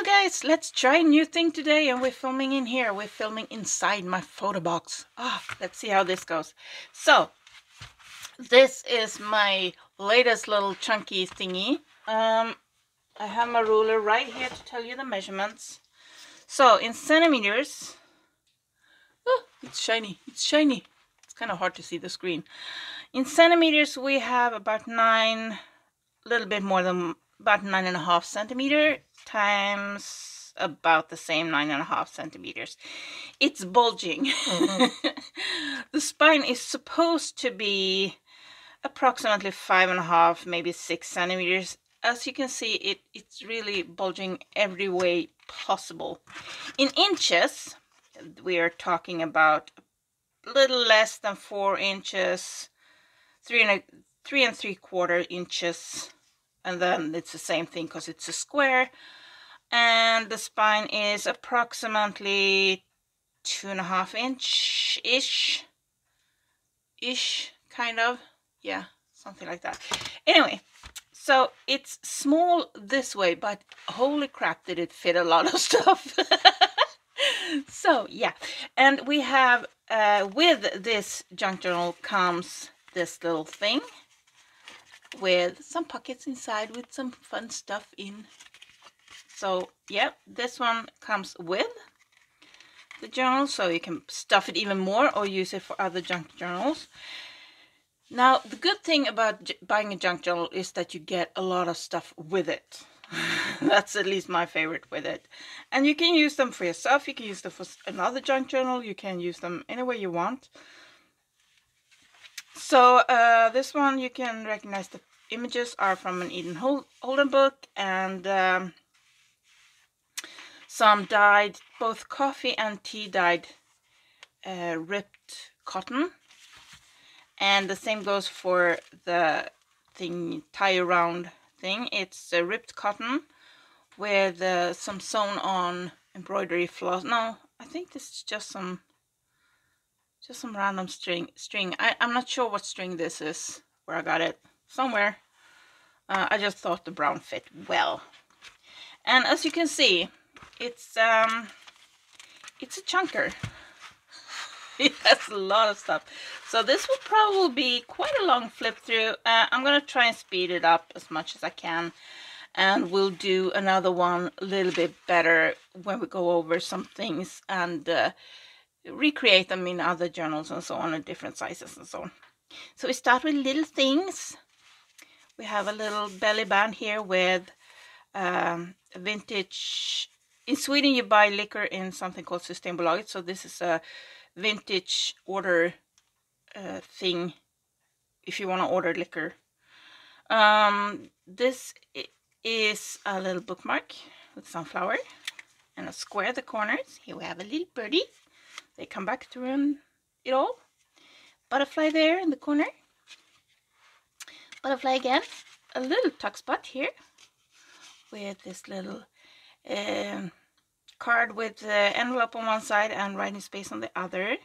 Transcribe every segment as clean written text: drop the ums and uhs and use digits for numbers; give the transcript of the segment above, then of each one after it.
Well guys, let's try a new thing today, and we're filming in here. We're filming inside my photo box. Let's see how this goes. So, this is my latest little chunky thingy. I have my ruler right here to tell you the measurements. So, in centimeters... Oh, it's shiny, it's shiny. It's kind of hard to see the screen. In centimeters, we have about 9, a little bit more than about 9.5 centimeter times about the same 9.5 centimeters. It's bulging. The spine is supposed to be approximately 5.5, maybe 6 centimeters. As you can see, it's really bulging every way possible. In inches, we are talking about a little less than 4 inches, 3.75 inches, and then it's the same thing because it's a square, and the spine is approximately 2.5 inch ish, kind of, yeah, something like that. Anyway, so it's small this way, but holy crap, did it fit a lot of stuff. So yeah, and we have with this junk journal comes this little thing with some pockets inside with some fun stuff in. So yeah, this one comes with the journal, so you can stuff it even more or use it for other junk journals. Now, the good thing about buying a junk journal is that you get a lot of stuff with it. That's at least my favorite with it. And you can use them for yourself, you can use them for another junk journal, you can use them any way you want. So this one, you can recognize the images are from an Eden Holden book, and some dyed, both coffee and tea dyed ripped cotton. And the same goes for the thing, tie around thing. It's ripped cotton with some sewn on embroidery floss. No, I think this is just some random string. I'm not sure what string this is, where I got it, somewhere. I just thought the brown fit well. And as you can see, it's a chunker. It has a lot of stuff. So this will probably be quite a long flip through. I'm going to try and speed it up as much as I can. And we'll do another one a little bit better when we go over some things and recreate them in other journals and so on, in different sizes and so on. So we start with little things. We have a little belly band here with a vintage. In Sweden, you buy liquor in something called Systembolaget. So this is a vintage order thing if you want to order liquor. This is a little bookmark with sunflower and a square at the corners. Here we have a little birdie. They come back to run it all. Butterfly there in the corner. Butterfly again. A little tuck spot here with this little card with the envelope on one side and writing space on the other.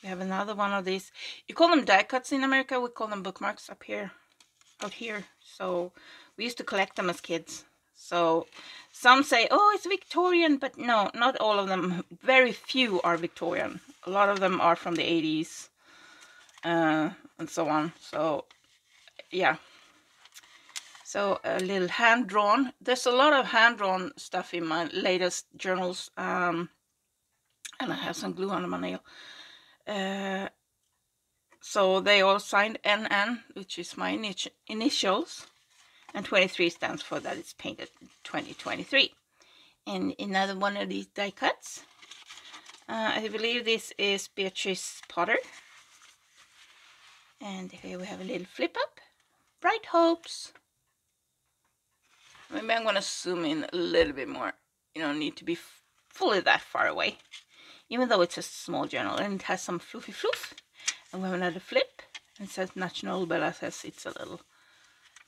We have another one of these. You call them die cuts in America. We call them bookmarks out here. So we used to collect them as kids. So some say, oh, it's Victorian, but no, not all of them. Very few are Victorian. A lot of them are from the 80s and so on. So yeah. So a little hand-drawn. There's a lot of hand-drawn stuff in my latest journals. And I have some glue under my nail. So they all signed NN, which is my initials. And 23 stands for that it's painted 2023. And another one of these die cuts. I believe this is Beatrice Potter. And here we have a little flip up. Bright hopes. Maybe I'm going to zoom in a little bit more. You don't need to be fully that far away. Even though it's a small journal and it has some floofy floof. And we have another flip. And it says National Bella, says it's a little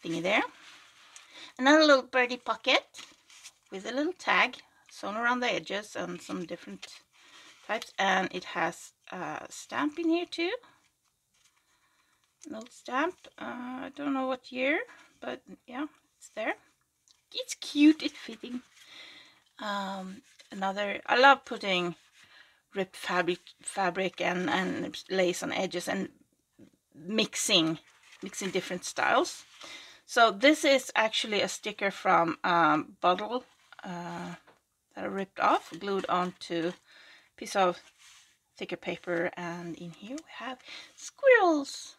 thingy there. Another little birdie pocket with a little tag sewn around the edges and some different types. And it has a stamp in here too. An old stamp. I don't know what year, but yeah, it's there. It's cute, it's fitting. I love putting ripped fabric and lace on edges and mixing different styles. So this is actually a sticker from bottle that I ripped off, glued onto a piece of thicker paper, and in here we have squirrels.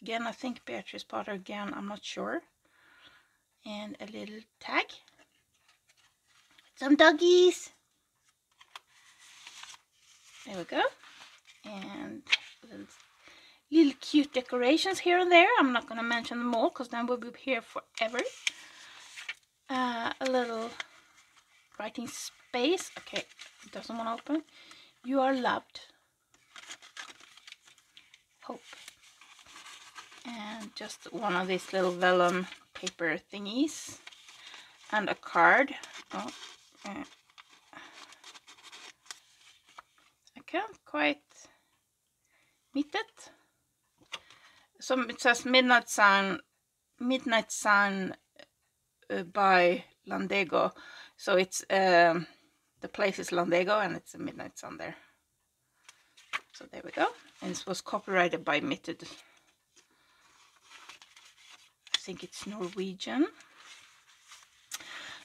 Again, I think Beatrice Potter again, I'm not sure. And a little tag. Some doggies. There we go. And little cute decorations here and there. I'm not going to mention them all because then we'll be here forever. A little writing space. Okay, it doesn't want to open. You are loved. Hope. And just one of these little vellum paper thingies. And a card. Oh, I can't quite meet it. So it says Midnight Sun by Landego. So it's the place is Landego and it's a Midnight Sun there. So there we go. And this was copyrighted by Mitted. I think it's Norwegian.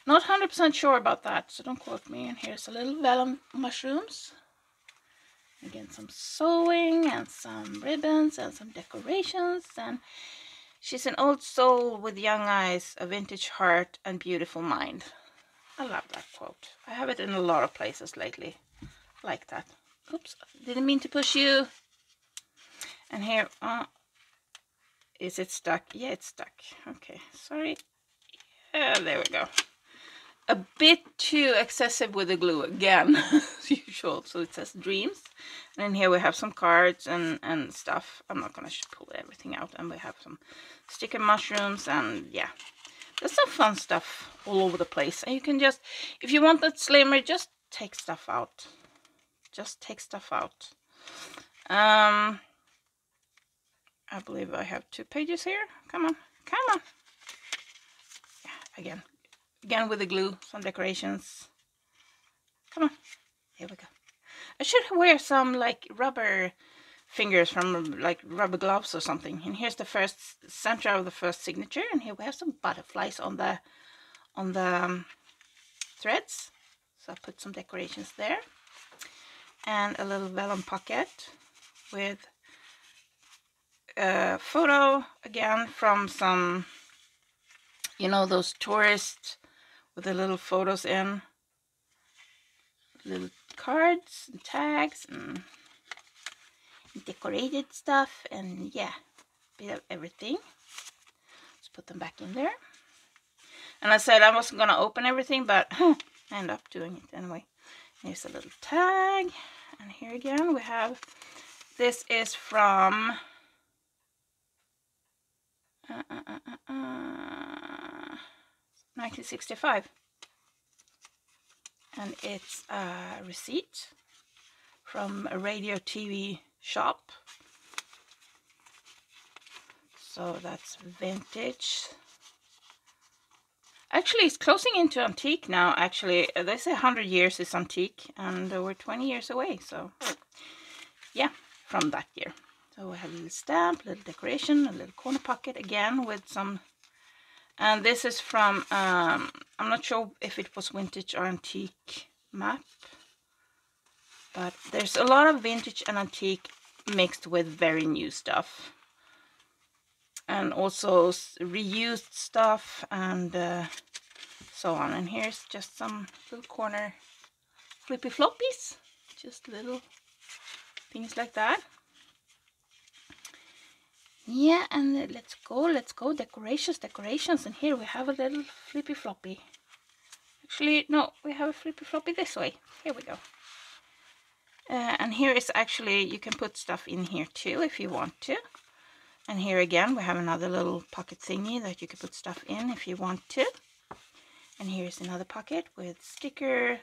Not 100% sure about that, so don't quote me. And here's a little vellum mushrooms. Again, some sewing and some ribbons and some decorations. And she's an old soul with young eyes, a vintage heart and beautiful mind. I love that quote. I have it in a lot of places lately, like that. Oops, didn't mean to push you. And here, is it stuck? Yeah, it's stuck. Okay, sorry. Yeah, there we go. A bit too excessive with the glue again, as usual. So it says dreams. And then here we have some cards and stuff. I'm not going to pull everything out. And we have some sticker mushrooms. And yeah, there's some fun stuff all over the place. And you can just, if you want that slimmer, just take stuff out. Just take stuff out. I believe I have 2 pages here. Come on, come on. Yeah, again with the glue, some decorations. Come on, here we go. I should wear some like rubber fingers from like rubber gloves or something. And here's the first center of the first signature, and here we have some butterflies on the threads. So I put some decorations there, and a little vellum pocket with a photo again from some, you know, those tourists with the little photos in, little cards and tags and decorated stuff, and yeah, a bit of everything. Let's put them back in there. And I said I wasn't gonna open everything, but I ended up doing it anyway. Here's a little tag, and here again we have, this is from 1965, and it's a receipt from a radio TV shop. So that's vintage. Actually, it's closing into antique now. Actually, they say 100 years is antique, and we're 20 years away. So yeah, from that year. So we have a little stamp, a little decoration, a little corner pocket again with some. And this is from, I'm not sure if it was vintage or antique map, but there's a lot of vintage and antique mixed with very new stuff. And also reused stuff and so on. And here's just some little corner flippy floppies, just little things like that. Yeah, and let's go, decorations. And here we have a little flippy floppy. Actually, no, we have a flippy floppy this way. Here we go. And here is actually, you can put stuff in here too if you want to. And here again we have another little pocket thingy that you can put stuff in if you want to. And here's another pocket with sticker,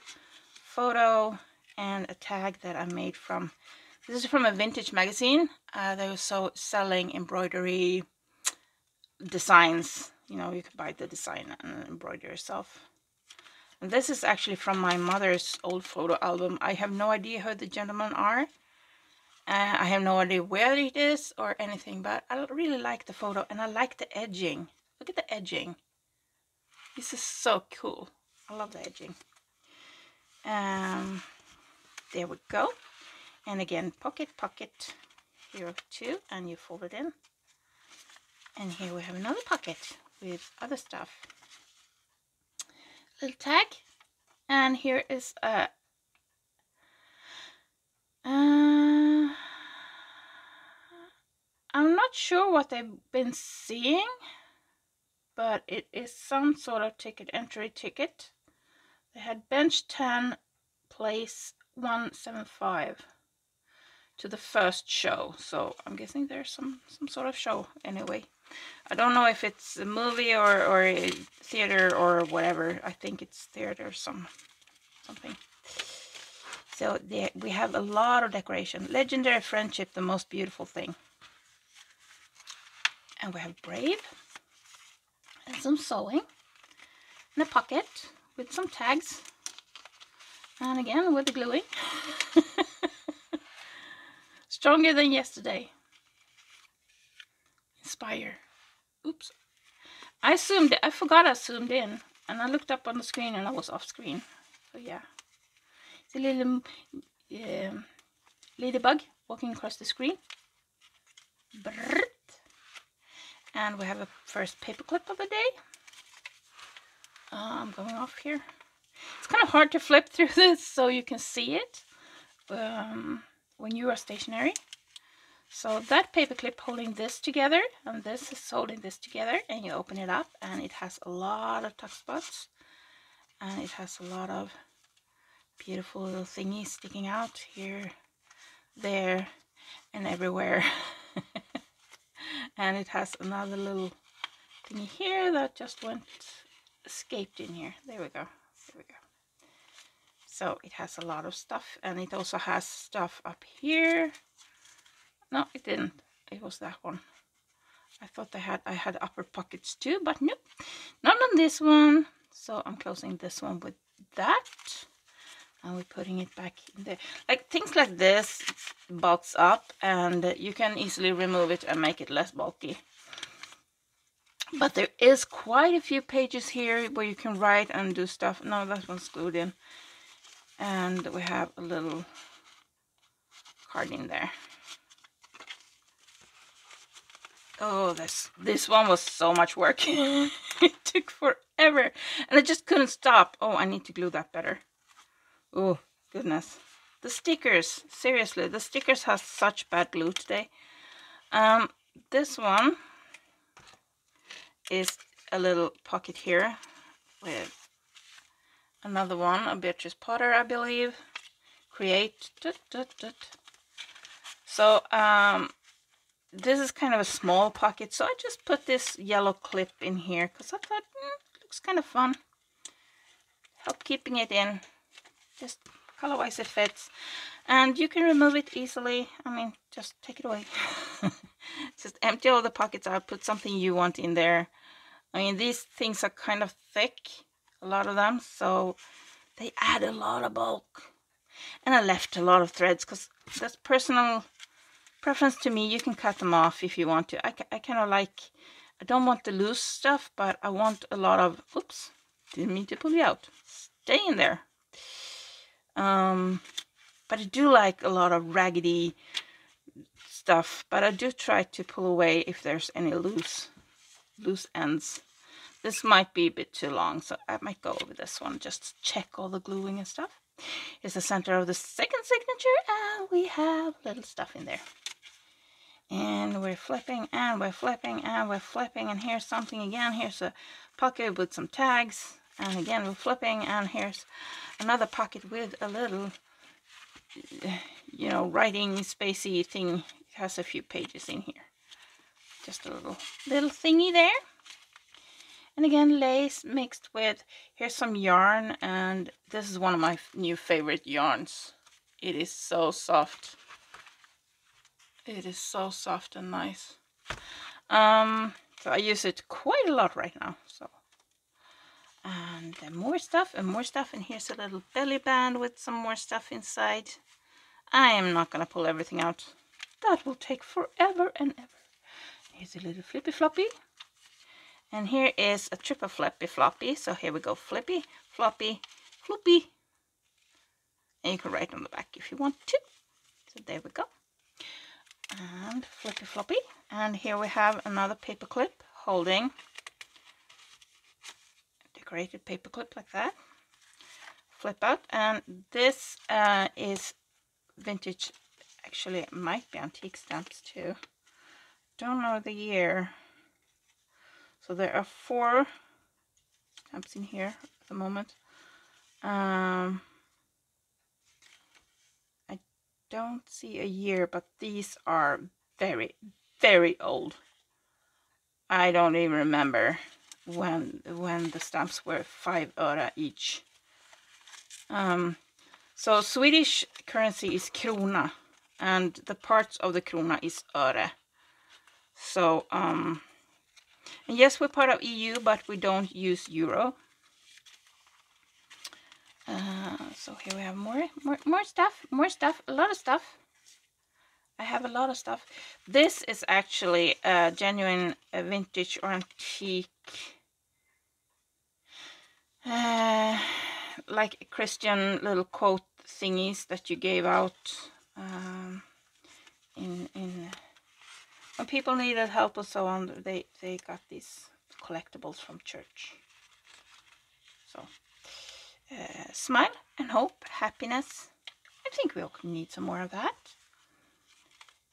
photo, and a tag that I made from, this is from a vintage magazine. They were selling embroidery designs. You know, you can buy the design and embroider yourself. And this is actually from my mother's old photo album. I have no idea who the gentlemen are. I have no idea where it is or anything, but I really like the photo and I like the edging. Look at the edging. This is so cool. I love the edging. There we go. And again, pocket, here too, and you fold it in. And here we have another pocket with other stuff. Little tag. And here is a I'm not sure what they've been seeing, but it is some sort of ticket, entry ticket. They had bench 10, place 175 to the first show. So I'm guessing there's some sort of show anyway. I don't know if it's a movie or a theater or whatever. I think it's theater something. So there we have a lot of decoration. Legendary friendship, the most beautiful thing. And we have brave. And some sewing. And a pocket with some tags. And again with the gluing. Stronger than yesterday. Inspire. Oops. I forgot I zoomed in. And I looked up on the screen and I was off screen. So yeah. It's a little ladybug walking across the screen. Brrrt. And we have a first paper clip of the day. I'm going off here. It's kind of hard to flip through this so you can see it when you are stationary. So that paper clip holding this together, and this is holding this together, and you open it up, and it has a lot of tuck spots, and it has a lot of beautiful little thingies sticking out here, there, and everywhere. And it has another little thingy here that just escaped in here. There we go. There we go. So it has a lot of stuff, and it also has stuff up here. No, it didn't. It was that one. I thought I had upper pockets too, but nope, not on this one. So I'm closing this one with that, and we're putting it back in there. Like things like this bulks up, and you can easily remove it and make it less bulky. But there is quite a few pages here where you can write and do stuff. No, that one's glued in. And we have a little card in there. Oh, this one was so much work. It took forever. And I just couldn't stop. Oh, I need to glue that better. Oh, goodness. The stickers. Seriously, the stickers have such bad glue today. This one is a little pocket here with another one, a Beatrice Potter, I believe. Create. So this is kind of a small pocket, so I just put this yellow clip in here because I thought it looks kind of fun. Help keeping it in. Just color-wise it fits, and you can remove it easily. I mean, just take it away. Just empty all the pockets out, put something you want in there. I mean, these things are kind of thick, a lot of them, so they add a lot of bulk. And I left a lot of threads because that's personal preference to me. You can cut them off if you want to. I kind of like, I don't want the loose stuff, but I want a lot of, oops, didn't mean to pull you out. Stay in there. But I do like a lot of raggedy stuff, but I do try to pull away if there's any loose ends. This might be a bit too long, so I might go over this one, just check all the gluing and stuff. Here's the center of the second signature, and we have little stuff in there. And we're flipping, and we're flipping, and we're flipping, and here's something again. Here's a pocket with some tags, and again we're flipping, and here's another pocket with a little, you know, writing spacey thing. It has a few pages in here. Just a little thingy there. And again, lace mixed with, here's some yarn, and this is one of my new favorite yarns. It is so soft. It is so soft and nice. So I use it quite a lot right now. So, And more stuff and more stuff. And here's a little belly band with some more stuff inside. I am not going to pull everything out. That will take forever and ever. Here's a little flippy floppy. And here is a triple flippy floppy. So here we go. Flippy, floppy, floppy. And you can write on the back if you want to. So there we go. And flippy floppy. And here we have another paper clip holding decorated paper clip like that. Flip out. And this is vintage. Actually, it might be antique stamps too. Don't know the year. So there are 4 stamps in here at the moment. I don't see a year, but these are very, very old. I don't even remember when the stamps were 5 öre each. So Swedish currency is krona, and the parts of the krona is öre. So and yes, we're part of EU, but we don't use euro. So here we have more stuff, a lot of stuff. I have a lot of stuff. This is actually a genuine vintage or antique, like Christian little quote thingies that you gave out in when people needed help or so on. They got these collectibles from church. So smile and hope, happiness. I think we all need some more of that.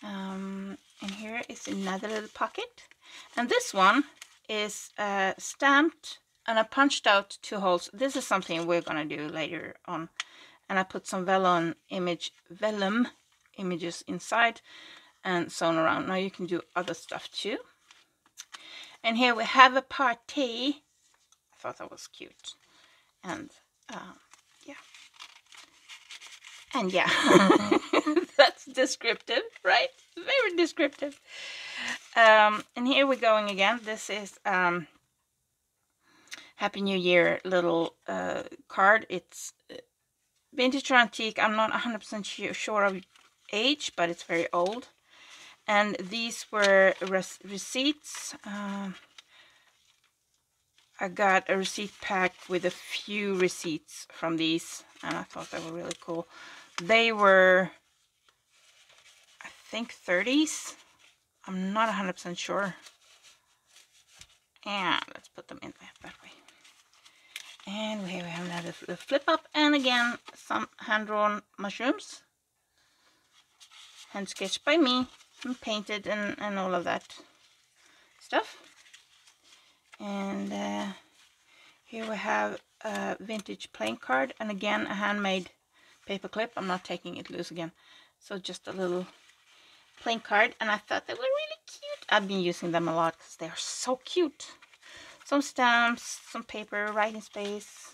And here is another little pocket, and this one is stamped, and I punched out 2 holes. This is something we're gonna do later on, and I put some vellum images inside and sewn around. Now you can do other stuff too. And here we have a party. I thought that was cute. And yeah, and yeah. That's descriptive, right? Very descriptive. And here we're going again. This is Happy New Year little card. It's vintage or antique. I'm not 100% sure of age, but it's very old. And these were receipts. I got a receipt pack with a few receipts from these, and I thought they were really cool. They were, I think, 30s. I'm not 100% sure. And let's put them in that way. And here we have another flip up, and again some hand-drawn mushrooms, hand sketched by me and painted and all of that stuff. And here we have a vintage playing card, and again a handmade paper clip. I'm not taking it loose again, so just a little playing card, and I thought they were really cute. I've been using them a lot because they are so cute. Some stamps, some paper, writing space,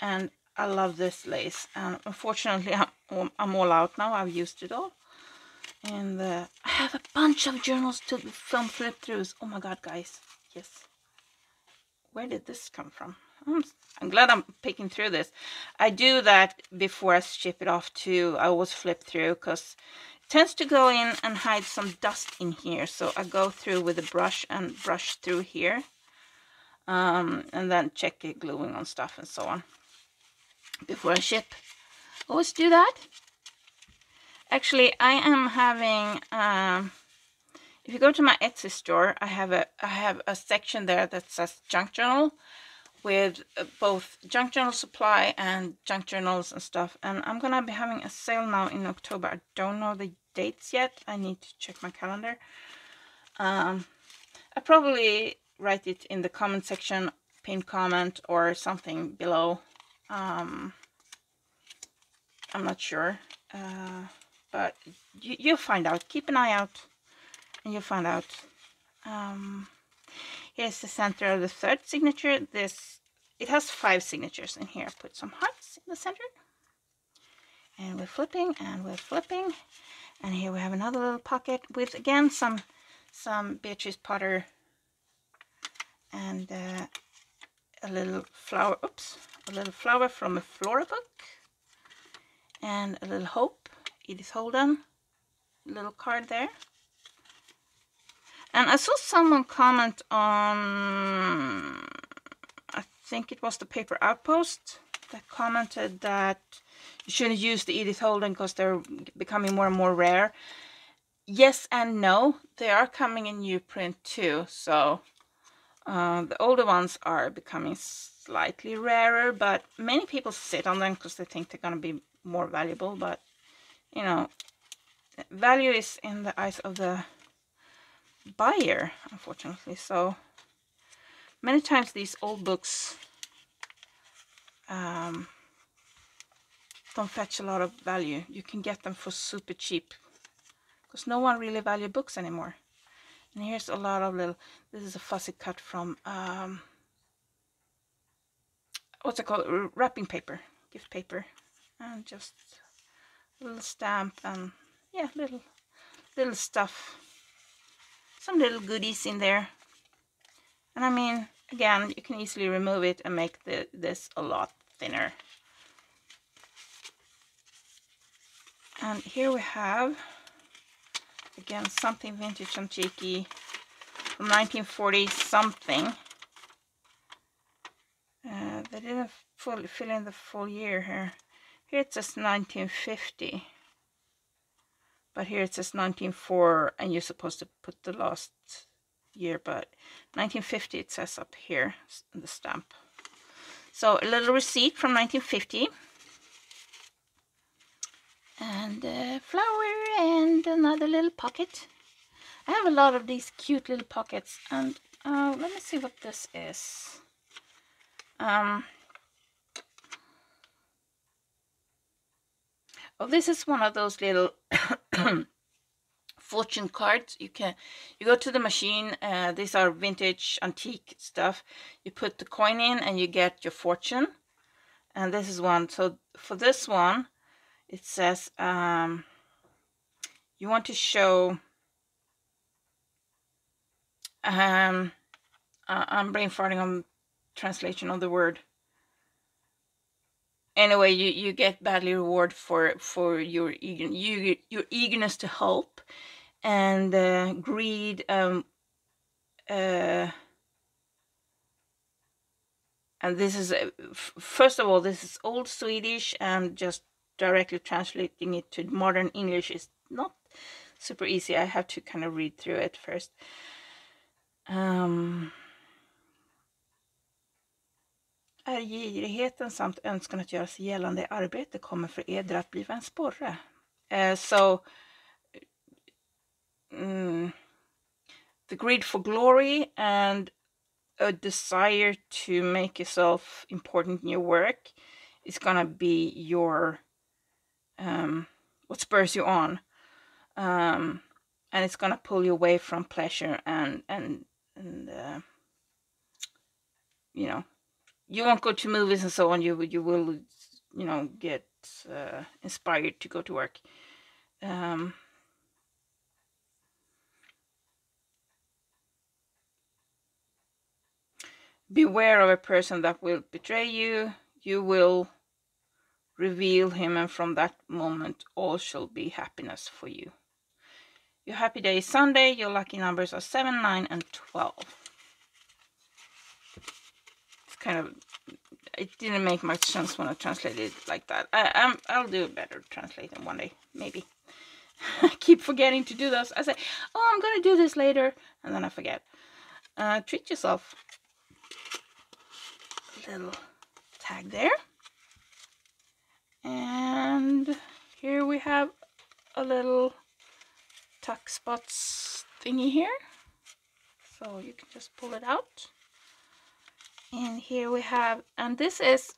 and I love this lace. And unfortunately, I'm all out now. I've used it all, and I have a bunch of journals to film flip throughs. Oh my god, guys! Yes, where did this come from? I'm glad I'm picking through this. I do that before I ship it off too. I always flip through because it tends to go in and hide some dust in here. So I go through with a brush and brush through here. And then check it gluing on stuff and so on before I ship. Always do that. Actually, I am having if you go to my Etsy store, I have a section there that says junk journal, with both junk journal supply and junk journals and stuff. And I'm gonna be having a sale now in October. I don't know the dates yet. I need to check my calendar. I probably write it in the comment section, pin comment or something below. I'm not sure, but you'll find out. Keep an eye out and you'll find out. Here's the center of the 3rd signature. It has 5 signatures in here. I put some hearts in the center, and we're flipping and we're flipping. And here we have another little pocket with again some Beatrice Potter and a little flower, oops, a little flower from a flora book, and a little hope, Edith Holden, little card there. And I saw someone comment on, I think it was the Paper Outpost, that commented that you shouldn't use the Edith Holden because they're becoming more and more rare. Yes and no, they are coming in new print too, so the older ones are becoming slightly rarer, but many people sit on them because they think they're going to be more valuable. But you know, value is in the eyes of the buyer, unfortunately. So many times these old books don't fetch a lot of value. You can get them for super cheap because no one really values books anymore. And here's a lot of little, this is a fussy cut from what's it called, wrapping paper, gift paper, and just a little stamp, and yeah, little stuff, some little goodies in there. And I mean, again, you can easily remove it and make this a lot thinner. And here we have, again, something vintage and cheeky from 1940 something. They didn't fill in the full year here. Here it says 1950. But here it says 1904, and you're supposed to put the last year, but 1950 it says up here in the stamp. So a little receipt from 1950. And a flower and another little pocket. I have a lot of these cute little pockets, and let me see what this is. Oh, this is one of those little fortune cards. You go to the machine. These are vintage antique stuff. You put the coin in and you get your fortune. And this is one. So for this one, it says you want to show. I'm brain farting on translation of the word. Anyway, you get badly reward for your eagerness to help, and greed. And this is first of all, this is old Swedish, and just directly translating it to modern English is not super easy. I have to kind of read through it first. Är girigheten samt önskan att göra sig gällande i arbete kommer för eder att bli en sporre. The greed for glory and a desire to make yourself important in your work is gonna be your what spurs you on, and it's gonna pull you away from pleasure, and you know, you won't go to movies and so on. You will, you know, get inspired to go to work. Beware of a person that will betray you. You will reveal him, and from that moment all shall be happiness for you. Your happy day is Sunday. Your lucky numbers are 7, 9, and 12. It's kind of, it didn't make much sense when I translated it like that. I'll do a better translating one day, maybe. I keep forgetting to do those. I say, oh, I'm gonna do this later, and then I forget. Treat yourself. Little tag there, and here we have a little tuck spots thingy here, so you can just pull it out. And here we have, and this is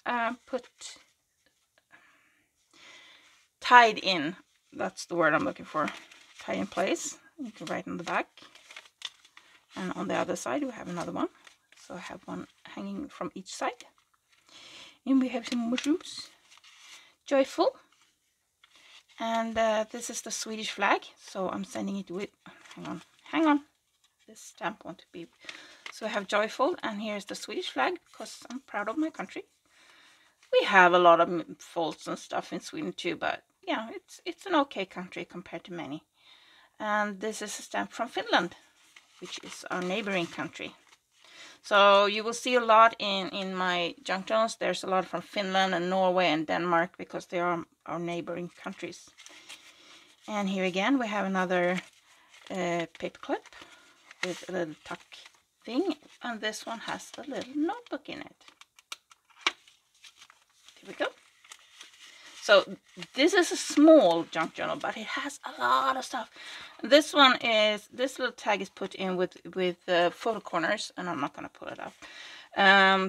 tied in. That's the word I'm looking for. Tie in place. You can write on the back, and on the other side we have another one. So I have one hanging from each side. And we have some mushrooms. Joyful. And this is the Swedish flag. So I'm sending it with, hang on. This stamp wants to be So I have joyful, and here's the Swedish flag, because I'm proud of my country. We have a lot of faults and stuff in Sweden too, but yeah, it's an okay country compared to many. And this is a stamp from Finland, which is our neighboring country. So you will see a lot in my junk journals. There's a lot from Finland and Norway and Denmark, because they are our neighboring countries. And here again we have another paper clip with a little tuck thing, and this one has a little notebook in it. Here we go. So this is a small junk journal, but it has a lot of stuff. This one is, this little tag is put in with photo corners, and I'm not going to pull it up.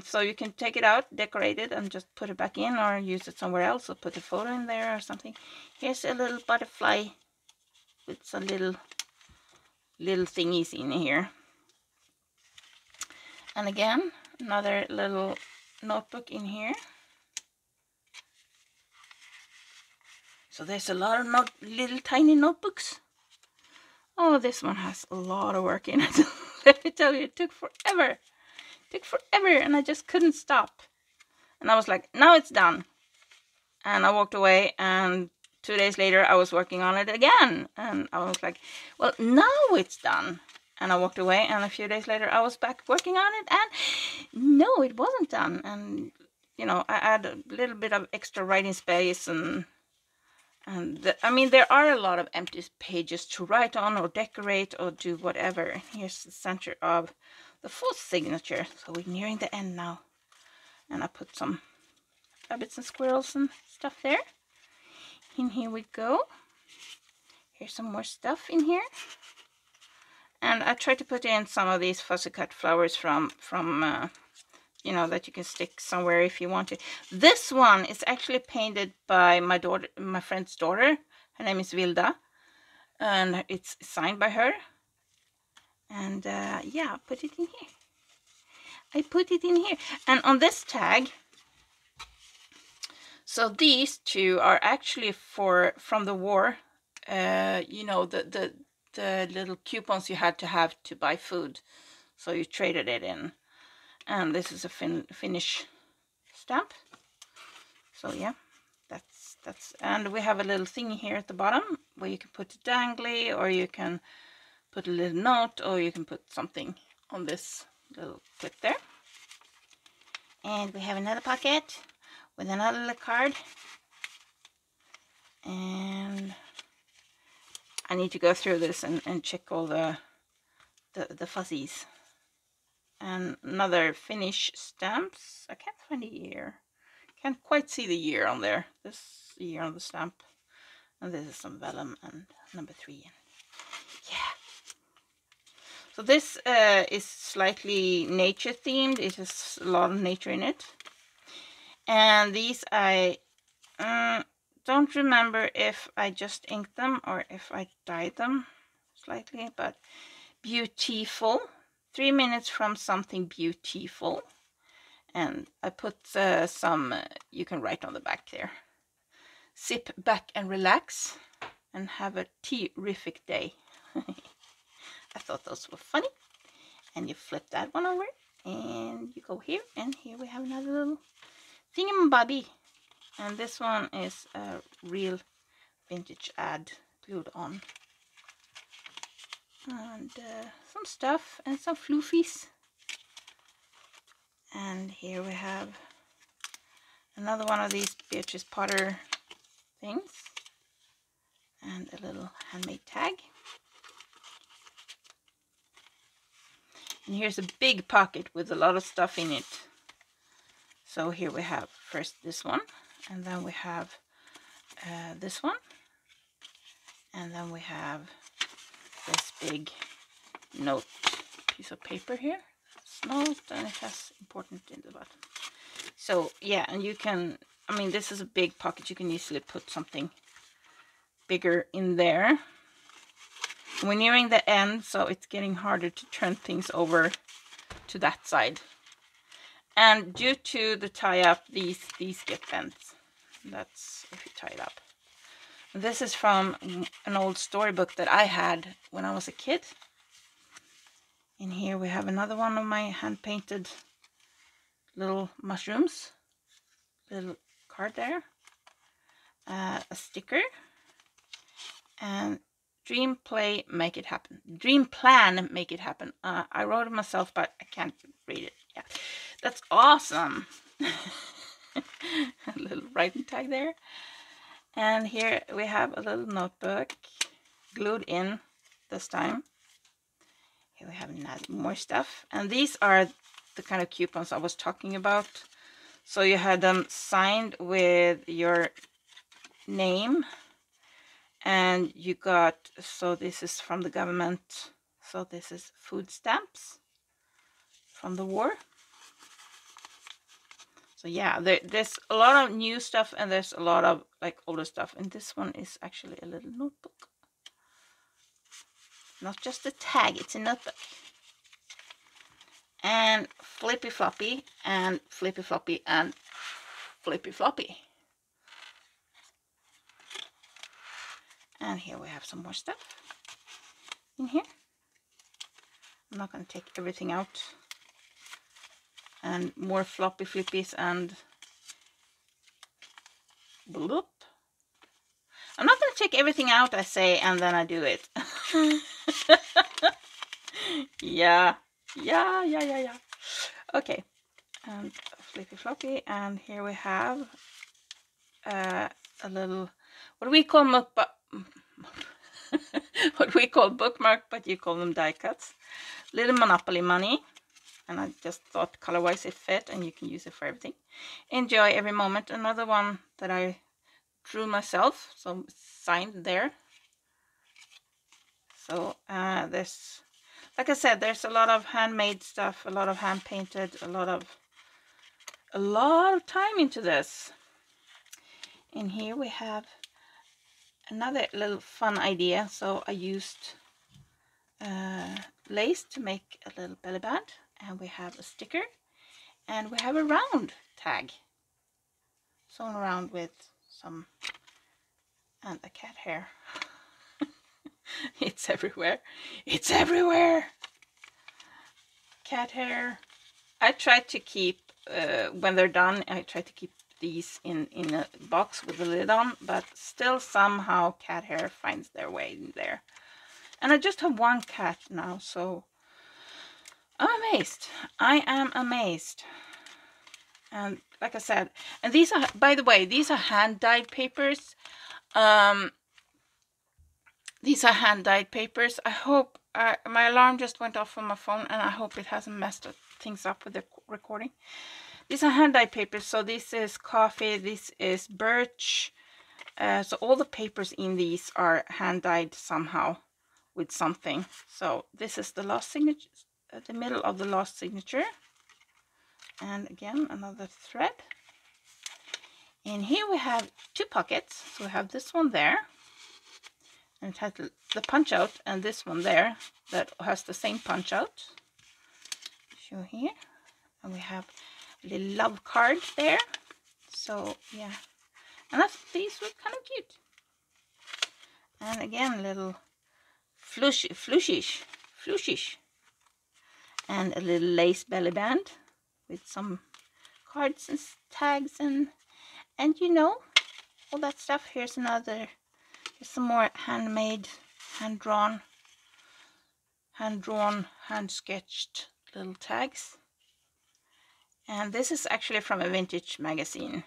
So you can take it out, decorate it, and just put it back in, or use it somewhere else, or put a photo in there or something. Here's a little butterfly with some little thingies in here. And again, another little notebook in here. So there's a lot of little tiny notebooks. Oh, this one has a lot of work in it. Let me tell you, it took forever. It took forever, and I just couldn't stop. And I was like, now it's done. And I walked away, and 2 days later I was working on it again. And I was like, well, now it's done. And I walked away, and a few days later I was back working on it, and no, it wasn't done. And, you know, I add a little bit of extra writing space, and I mean, there are a lot of empty pages to write on or decorate or do whatever. Here's the center of the fourth signature. So we're nearing the end now. And I put some rabbits and squirrels and stuff there. In here we go. Here's some more stuff in here. And I tried to put in some of these fussy cut flowers from you know, that you can stick somewhere if you want to. This one is actually painted by my friend's daughter. Her name is Vilda, and it's signed by her. And yeah, I put it in here. I put it in here. And on this tag, so these two are actually from the war. You know, the little coupons you had to have to buy food, so you traded it in. And this is a Finnish stamp. So yeah, that's and we have a little thing here at the bottom where you can put a dangly, or you can put a little note, or you can put something on this little clip there. And we have another pocket with another little card. And I need to go through this and check all the fuzzies. And another Finnish stamps. I can't find the year. Can't quite see the year on there. This year on the stamp. And this is some vellum and number 3. And yeah. So this is slightly nature themed. It has a lot of nature in it. And these I don't remember if I just inked them or if I dyed them slightly, but beautiful. 3 minutes from something beautiful. And I put some, you can write on the back there. Sit back and relax and have a terrific day. I thought those were funny. And you flip that one over and you go here, and here we have another little thingamabobby. And this one is a real vintage ad glued on. And some stuff and some floofies. And here we have another one of these Beatrice Potter things. And a little handmade tag. And here's a big pocket with a lot of stuff in it. So here we have first this one, and then we have this one, and then we have this big note piece of paper here. It's note, and it has important in the bottom. So yeah, and you can, I mean, this is a big pocket. You can easily put something bigger in there. We're nearing the end, so it's getting harder to turn things over to that side. And due to the tie-up, these get bent. That's if you tie it up. This is from an old storybook that I had when I was a kid. In here we have another one of my hand-painted little mushrooms. Little card there. A sticker. And dream, play, make it happen. Dream, plan, make it happen. I wrote it myself, but I can't read it. Yeah, that's awesome. A little writing tag there. And here we have a little notebook glued in this time. Here we have more stuff. And these are the kind of coupons I was talking about. So you had them signed with your name. And you got, so this is from the government. So this is food stamps from the war. So yeah, there's a lot of new stuff and there's a lot of like older stuff. And this one is actually a little notebook. Not just a tag, it's a notebook. And flippy floppy and flippy floppy and flippy floppy. And here we have some more stuff in here. I'm not going to take everything out. And more floppy flippies and bloop. I'm not going to take everything out, I say, and then I do it. Yeah. Okay. And flippy floppy. And here we have a little, what we call what we call bookmark, but you call them die cuts. Little Monopoly money. And I just thought color-wise it fit, and you can use it for everything. Enjoy every moment. Another one that I drew myself, so signed there. So there's, like I said, there's a lot of handmade stuff, a lot of hand-painted, a lot of time into this. And here we have another little fun idea. So I used lace to make a little belly band. And we have a sticker, and we have a round tag sewn around with some, and a cat hair. It's everywhere. It's everywhere. Cat hair. I try to keep, when they're done, I try to keep these in a box with the lid on, but still somehow cat hair finds their way in there. And I just have one cat now, so I'm amazed. I am amazed. And like I said, and these are, by the way, these are hand-dyed papers. These are hand-dyed papers. I hope, my alarm just went off on my phone, and I hope it hasn't messed things up with the recording. These are hand-dyed papers. So this is coffee, this is birch. So all the papers in these are hand-dyed somehow with something. So this is the last signature. At the middle of the last signature, and again another thread. And here we have two pockets. So we have this one there, and it has the punch out, and this one there that has the same punch out. Show here, and we have a little love card there. So yeah, and these were kind of cute. And again, little flushish. And a little lace belly band with some cards and tags and you know, all that stuff. Here's some more handmade, hand-drawn, hand-sketched little tags. And this is actually from a vintage magazine.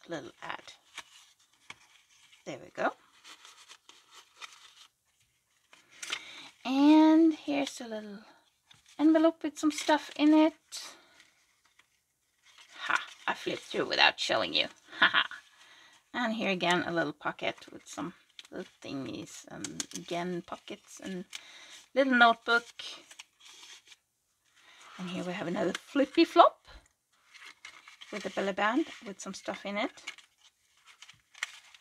A little ad. There we go. And here's a little envelope with some stuff in it. Ha! I flipped through without showing you. Haha. And here again a little pocket with some little thingies, and again pockets and little notebook. And here we have another flippy flop with a belly band with some stuff in it.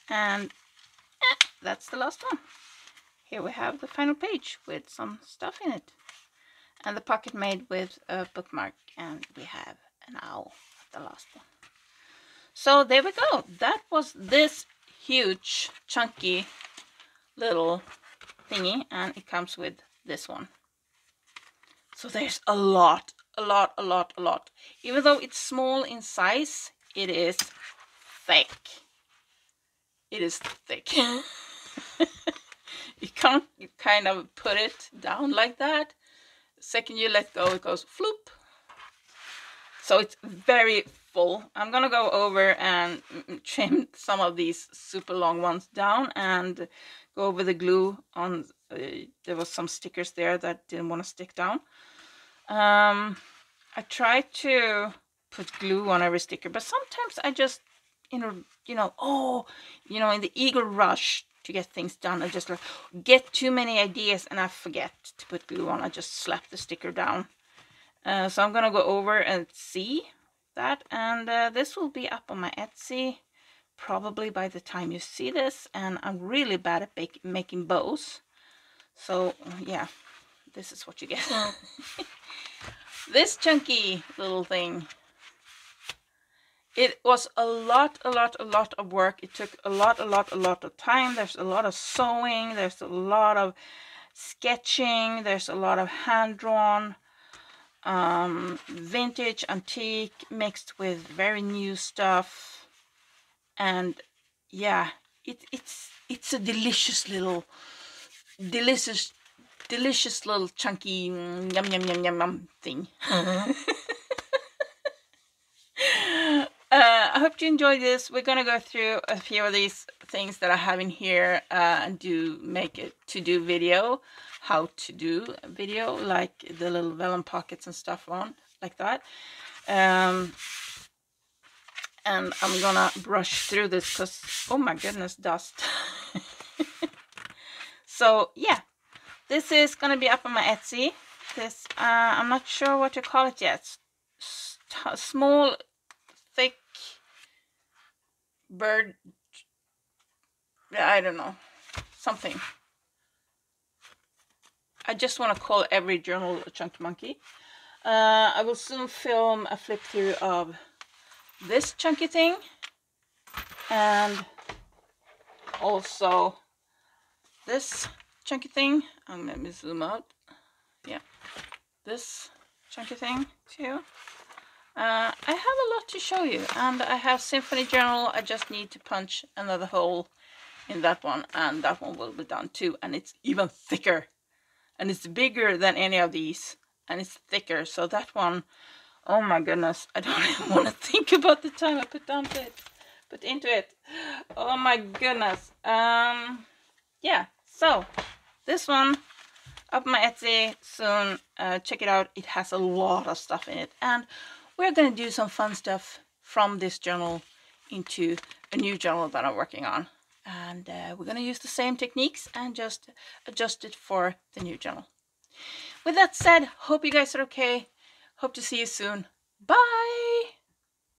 And that's the last one. Here we have the final page with some stuff in it. And the pocket made with a bookmark, and we have an owl at the last one. So there we go. That was this huge, chunky little thingy, and it comes with this one. So there's a lot. Even though it's small in size, it is thick. It is thick. You can't kind of put it down like that. The second you let go, it goes floop. So it's very full. I'm gonna go over and trim some of these super long ones down and go over the glue on. There was some stickers there that didn't want to stick down. I try to put glue on every sticker, but sometimes I just, in the eager rush to get things done, I just like get too many ideas and I forget to put glue on. I just slap the sticker down. So I'm gonna go over and see that, and this will be up on my Etsy probably by the time you see this, and I'm really bad at making bows. So yeah, this is what you get. This chunky little thing. It was a lot of work. It took a lot of time. There's a lot of sewing. There's a lot of sketching. There's a lot of hand-drawn, vintage, antique mixed with very new stuff. And yeah, it's a delicious little chunky yum thing. I hope you enjoyed this. We're gonna go through a few of these things that I have in here and make a to-do video, how to do a video, like the little vellum pockets and stuff on like that. And I'm gonna brush through this because, oh my goodness, dust. So yeah, this is gonna be up on my Etsy. This I'm not sure what to call it yet. Small, thick bird, I don't know, something. I just want to call every journal a chunky monkey. I will soon film a flip through of this chunky thing, and also this chunky thing. Let me zoom out. Yeah, this chunky thing too. I have a lot to show you, and I have Symphony Journal. I just need to punch another hole in that one, and that one will be done too, and it's even thicker, and it's bigger than any of these, and it's thicker. So that one, oh my goodness, I don't even want to think about the time I put into it. Oh my goodness. Yeah, so this one up my Etsy soon. Check it out. It has a lot of stuff in it, and we're going to do some fun stuff from this journal into a new journal that I'm working on. And we're going to use the same techniques and just adjust it for the new journal. With that said, hope you guys are okay. Hope to see you soon. Bye!